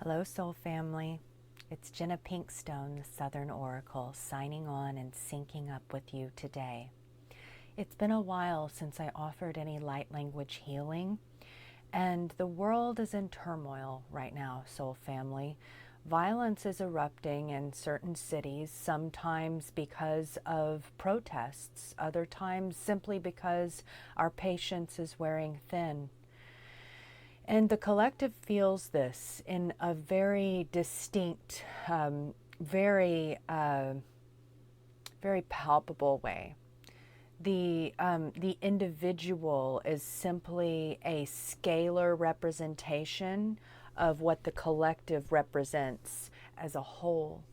Hello, Soul Family. It's Jenna Pinkstone, the Southern Oracle, signing on and syncing up with you today. It's been a while since I offered any light language healing, and the world is in turmoil right now, Soul Family. Violence is erupting in certain cities, sometimes because of protests, other times simply because our patience is wearing thin. And the collective feels this in a very distinct, very palpable way. The individual is simply a scalar representation of what the collective represents as a whole.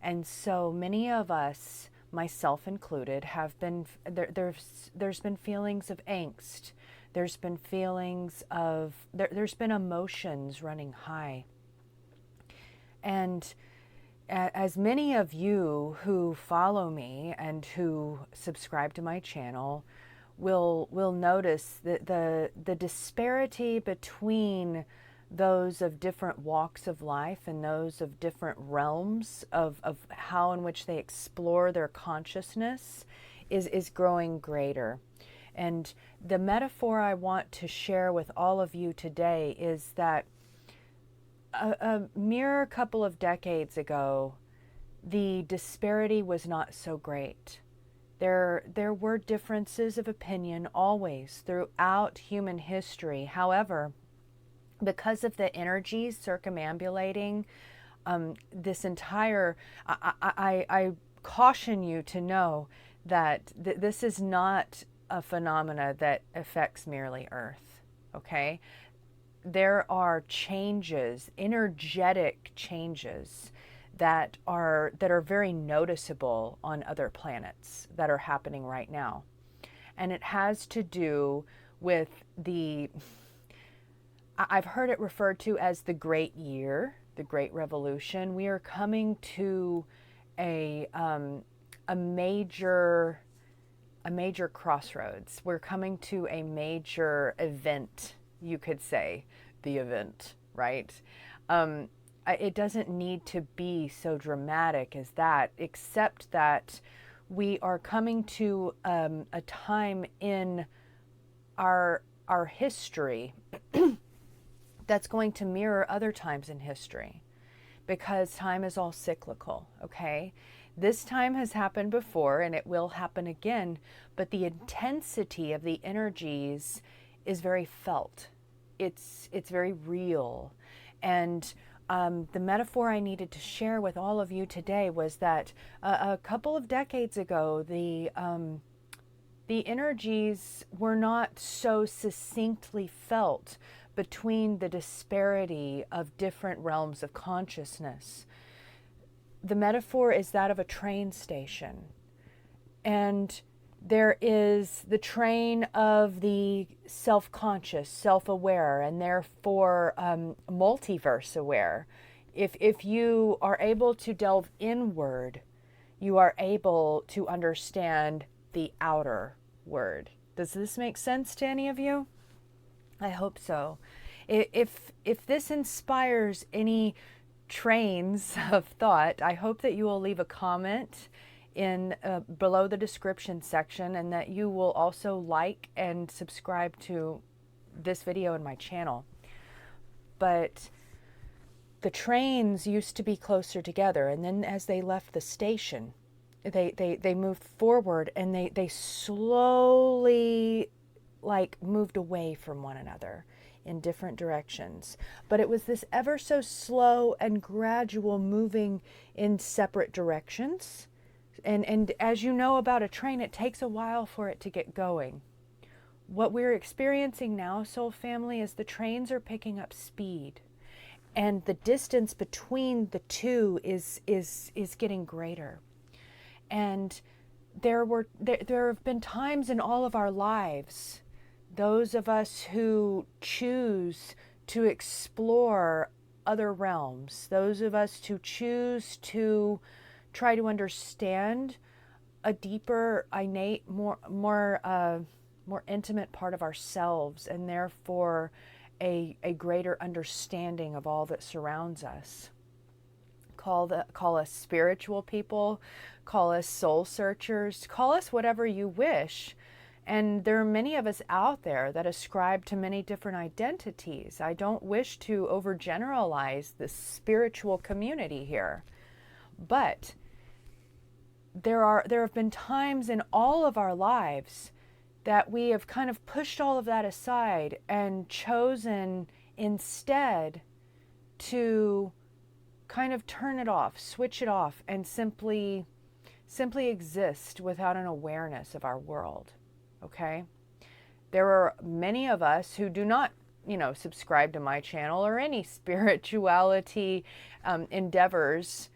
And so many of us, myself included, have been, there's been feelings of angst. There's been feelings of, there's been emotions running high. And as many of you who follow me and who subscribe to my channel will notice that the disparity between those of different walks of life and those of different realms of how in which they explore their consciousness is growing greater. And the metaphor I want to share with all of you today is that a mere couple of decades ago, the disparity was not so great. There were differences of opinion always throughout human history. However, because of the energies circumambulating this entire, I caution you to know that this is not a phenomena that affects merely Earth, okay? There are changes, energetic changes that are very noticeable on other planets that are happening right now. And it has to do with I've heard it referred to as the Great Year, the Great Revolution. We are coming to a major crossroads. We're coming to a major event, you could say, the event, right? It doesn't need to be so dramatic as that, except that we are coming to a time in our history that's going to mirror other times in history, because time is all cyclical, okay? This time has happened before and it will happen again, but the intensity of the energies is very felt. It's very real. And the metaphor I needed to share with all of you today was that a couple of decades ago, the energies were not so succinctly felt between the disparity of different realms of consciousness. The metaphor is that of a train station. And there is the train of the self-conscious, self-aware, and therefore multiverse aware. If you are able to delve inward, you are able to understand the outer word. Does this make sense to any of you? I hope so. If this inspires any trains of thought, I hope that you will leave a comment in below the description section, and that you will also like and subscribe to this video and my channel. But the trains used to be closer together, and then as they left the station, they moved forward, and they slowly moved away from one another in different directions. But it was this ever so slow and gradual moving in separate directions. And as you know about a train, it takes a while for it to get going. What we're experiencing now, Soul Family, is the trains are picking up speed. And the distance between the two is getting greater. And there have been times in all of our lives, those of us who choose to explore other realms, those of us who choose to try to understand a deeper, innate, more intimate part of ourselves, and therefore a greater understanding of all that surrounds us. Call us spiritual people, call us soul searchers, call us whatever you wish. And there are many of us out there that ascribe to many different identities. I don't wish to overgeneralize the spiritual community here, but there have been times in all of our lives that we have kind of pushed all of that aside and chosen instead to kind of turn it off, switch it off, and simply exist without an awareness of our world. Okay? There are many of us who do not, subscribe to my channel or any spirituality endeavors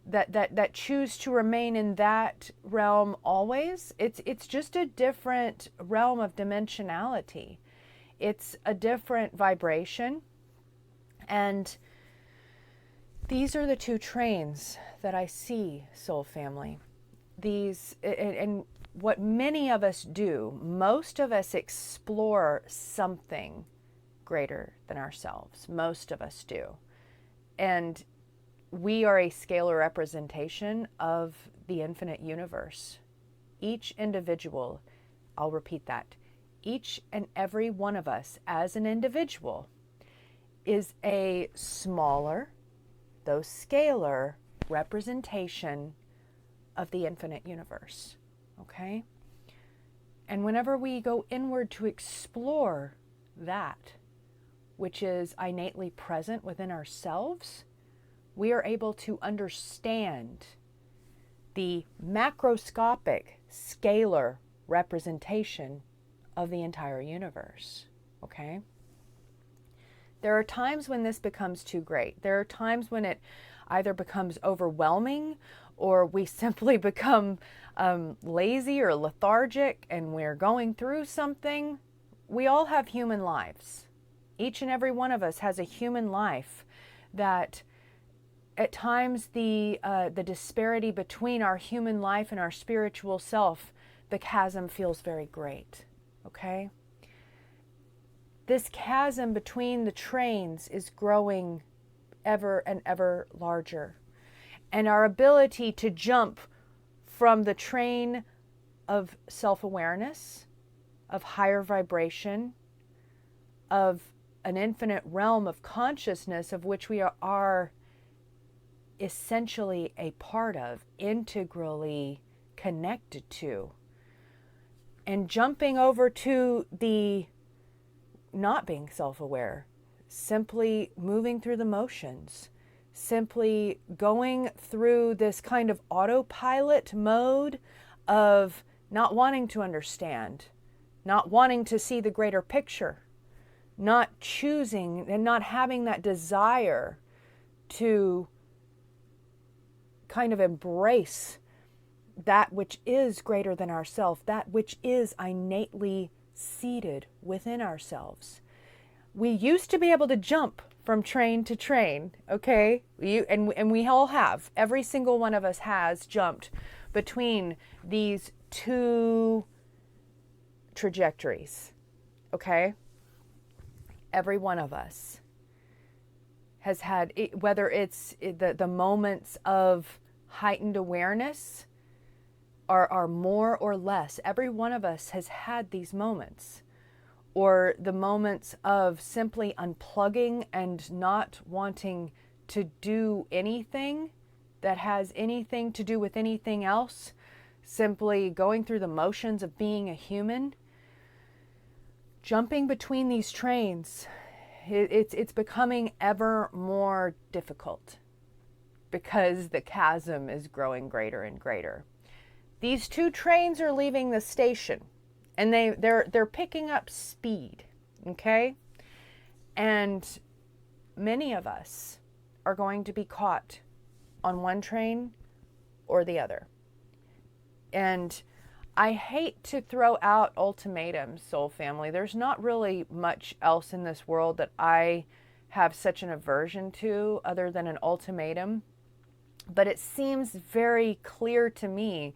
that choose to remain in that realm always. It's just a different realm of dimensionality. It's a different vibration. And these are the two trains that I see, soul family. These, and what many of us do, most of us explore something greater than ourselves. Most of us do. And we are a scalar representation of the infinite universe. Each individual, I'll repeat that, each and every one of us as an individual is a smaller, though scalar, representation of the infinite universe. Okay? And whenever we go inward to explore that which is innately present within ourselves, we are able to understand the macroscopic scalar representation of the entire universe. Okay? There are times when this becomes too great. There are times when it either becomes overwhelming or we simply become lazy or lethargic and we're going through something. We all have human lives. Each and every one of us has a human life that at times the disparity between our human life and our spiritual self, the chasm feels very great. Okay? This chasm between the trains is growing ever and ever larger. And our ability to jump from the train of self-awareness, of higher vibration, of an infinite realm of consciousness of which we are essentially a part of, integrally connected to, and jumping over to the not being self-aware, simply moving through the motions, simply going through this kind of autopilot mode of not wanting to understand, not wanting to see the greater picture, not choosing and not having that desire to kind of embrace that which is greater than ourselves, that which is innately seated within ourselves. We used to be able to jump from train to train, okay? And we all have. Every single one of us has jumped between these two trajectories, okay? Every one of us has had, whether it's the moments of heightened awareness are more or less. Every one of us has had these moments, or the moments of simply unplugging and not wanting to do anything that has anything to do with anything else, simply going through the motions of being a human. Jumping between these trains, it's becoming ever more difficult because the chasm is growing greater and greater. These two trains are leaving the station and they're picking up speed, okay? And many of us are going to be caught on one train or the other. And I hate to throw out ultimatums, soul family. There's not really much else in this world that I have such an aversion to other than an ultimatum. But it seems very clear to me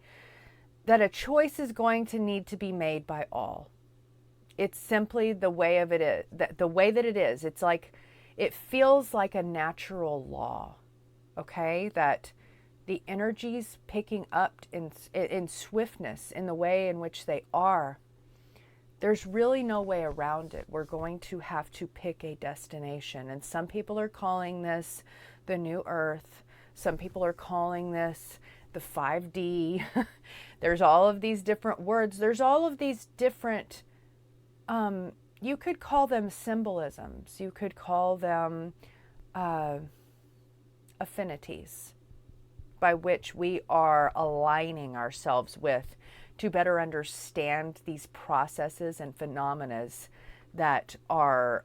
that a choice is going to need to be made by all. It's simply the way of it is, the way that it is. It's like, it feels like a natural law, okay? That the energies picking up in swiftness in the way in which they are, there's really no way around it. We're going to have to pick a destination. And some people are calling this the new earth. Some people are calling this the 5D. There's all of these different words. There's all of these different, you could call them symbolisms. You could call them affinities by which we are aligning ourselves with to better understand these processes and phenomena that are,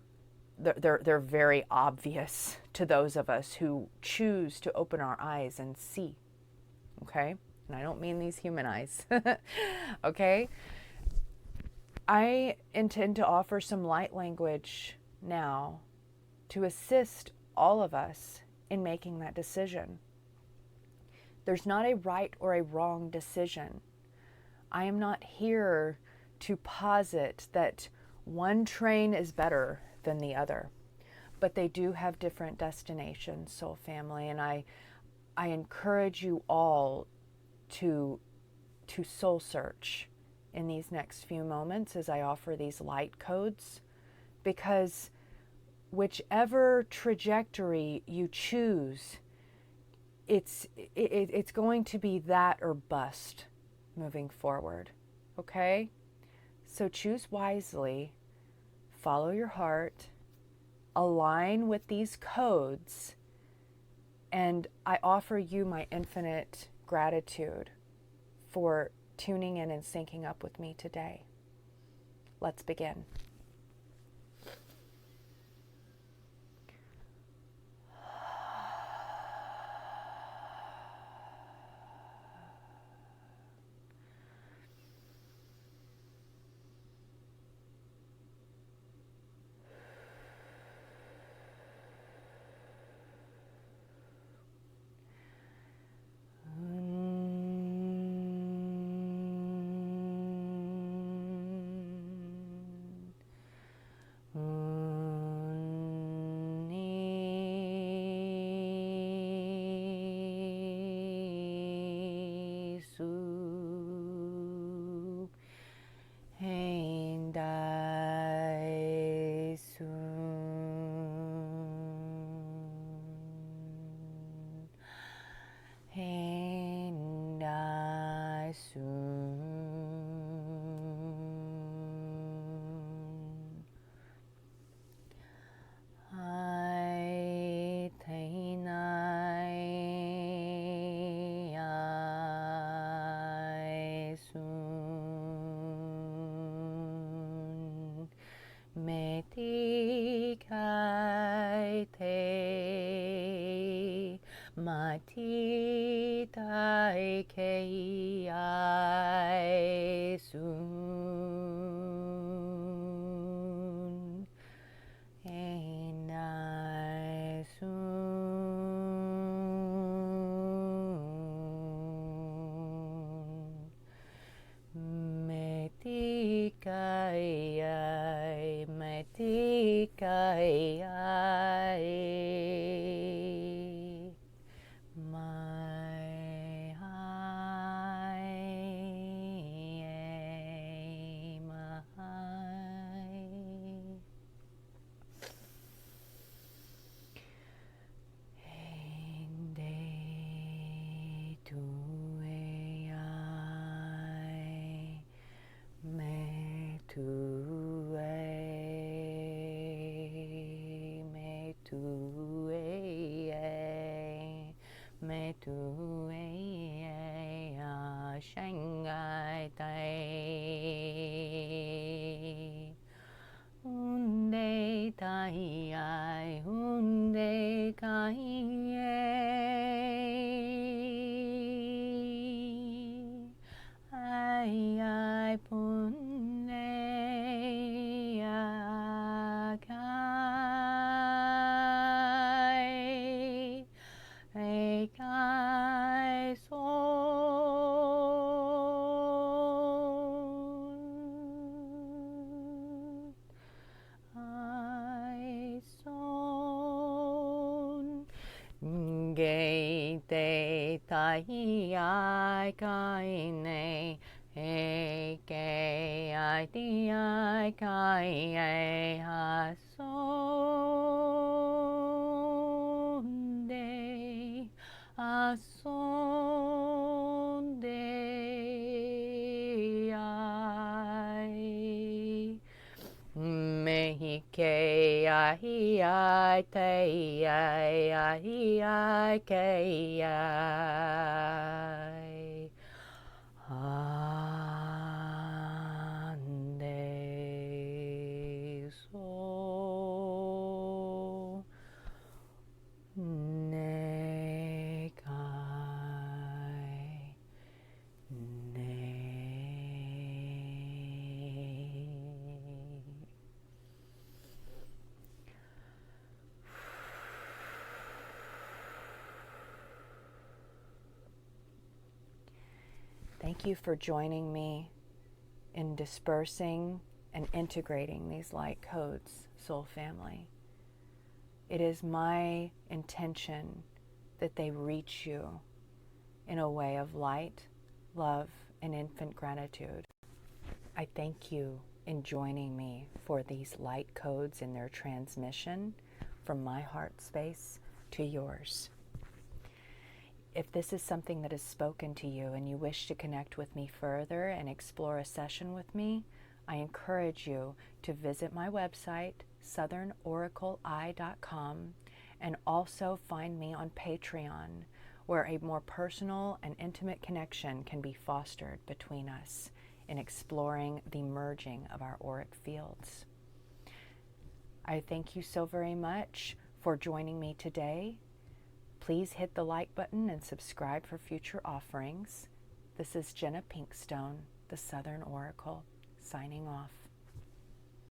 they're very obvious to those of us who choose to open our eyes and see. Okay? And I don't mean these human eyes. Okay? I intend to offer some light language now to assist all of us in making that decision. There's not a right or a wrong decision. I am not here to posit that one train is better than the other, but they do have different destinations, soul family, and I encourage you all to soul search in these next few moments as I offer these light codes, because whichever trajectory you choose, it's going to be that or bust moving forward. Okay? So choose wisely, follow your heart, align with these codes, and I offer you my infinite gratitude for tuning in and syncing up with me today. Let's begin. Ge te tai ai kai nei. E ke ai ti ai kai e ha sonde. A sonde ai. Me ke ai ai te ai ai ai ke ai. Ande so ne kai ne. Thank you for joining me in dispersing and integrating these light codes, soul family. It is my intention that they reach you in a way of light, love, and infinite gratitude. I thank you in joining me for these light codes in their transmission from my heart space to yours. If this is something that has spoken to you and you wish to connect with me further and explore a session with me, I encourage you to visit my website, southernoracleeye.com, and also find me on Patreon, where a more personal and intimate connection can be fostered between us in exploring the merging of our auric fields. I thank you so very much for joining me today. Please hit the like button and subscribe for future offerings. This is Jenna Pinkstone, the Southern Oracle, signing off.